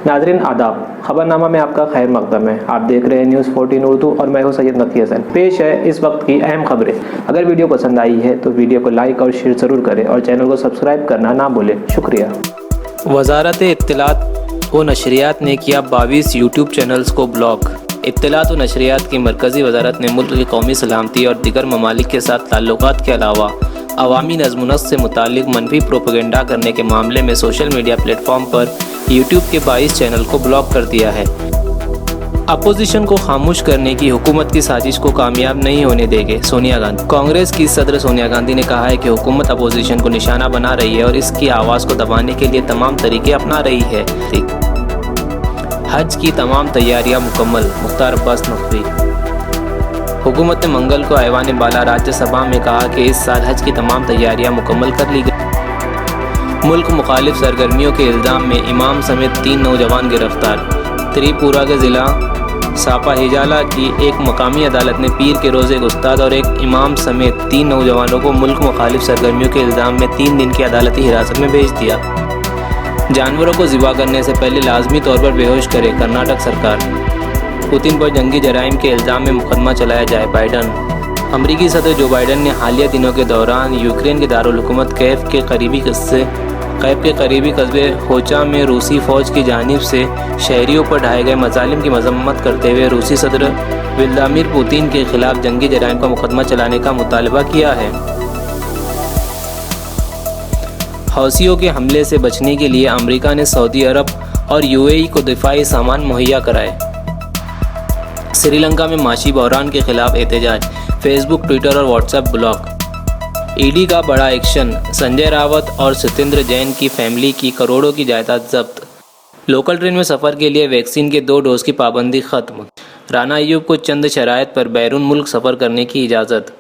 नाज़रीन आदाब, खबरनामा में आपका खैर मकदम है। आप देख रहे हैं न्यूज़ 14 उर्दू और मैं हूं सैयद नकी हसन। पेश है इस वक्त की अहम खबरें। अगर वीडियो पसंद आई है तो वीडियो को लाइक और शेयर ज़रूर करें और चैनल को सब्सक्राइब करना ना भूलें। शुक्रिया। वज़ारत इत्तलात व नशरियात ने किया 22 यूट्यूब चैनल्स को ब्लॉक। इत्तलात व नशरियात की मरकज़ी वज़ारत ने मुल्क की कौमी सलामती और दीगर ममालिक के साथ ताल्लुकात के अलावा अवामी नज़्म व नस्क़ से मुताल्लिक़ मनफी प्रोपेगेंडा करने के मामले में सोशल मीडिया प्लेटफॉर्म पर यूट्यूब के 22 चैनल को ब्लॉक कर दिया है। अपोजिशन को खामोश करने की हुकूमत की साजिश को कामयाब नहीं होने देंगे, सोनिया गांधी। कांग्रेस की सदर सोनिया गांधी ने कहा है कि हुकूमत अपोजिशन को निशाना बना रही है और इसकी आवाज़ को दबाने के लिए तमाम तरीके अपना रही है। हज की तमाम तैयारियां मुकम्मल, मुख्तार अब्बास नकवी। हुकूमत ने मंगल को ऐवान बाला राज्यसभा में कहा कि इस साल हज की तमाम तैयारियां मुकम्मल कर ली गई। मुल्क मुखालिफ सरगर्मियों के इल्ज़ाम में इमाम समेत 3 नौजवान गिरफ्तार। त्रिपुरा के ज़िला सापा हिजाला की एक मकामी अदालत ने पीर के रोज़ एक उस्ताद और एक इमाम समेत 3 नौजवानों को मुल्क मुखालिफ सरगर्मियों के इल्ज़ाम में 3 दिन की अदालती हिरासत में भेज दिया। जानवरों को ज़िबा करने से पहले लाजमी तौर पर बेहोश करे कर्नाटक सरकार। पुतिन पर जंगी जराइम के इल्ज़ाम में मुकदमा चलाया जाए, बाइडन। अमरीकी सदर जो बाइडन ने हालिया दिनों के दौरान यूक्रेन के दारुल हुकूमत कैफ के करीबी कस्बे होचा में रूसी फ़ौज की जानिब से शहरियों पर ढाए गए मज़ालिम की मजम्मत करते हुए रूसी सदर व्लादिमीर पुतिन के खिलाफ जंगी जराइम का मुकदमा चलाने का मुतालबा किया है। हौसियों के हमले से बचने के लिए अमेरिका ने सऊदी अरब और यूएई को दिफाई सामान मुहैया कराए। श्रीलंका में माशी बहरान के खिलाफ एहतजाज, फेसबुक, ट्विटर और व्हाट्सएप ब्लॉक। ईडी का बड़ा एक्शन, संजय रावत और सत्येंद्र जैन की फैमिली की करोड़ों की जायदाद जब्त। लोकल ट्रेन में सफ़र के लिए वैक्सीन के 2 डोज की पाबंदी खत्म। राना अय्यूब को चंद शराइत पर बैरून मुल्क सफ़र करने की इजाज़त।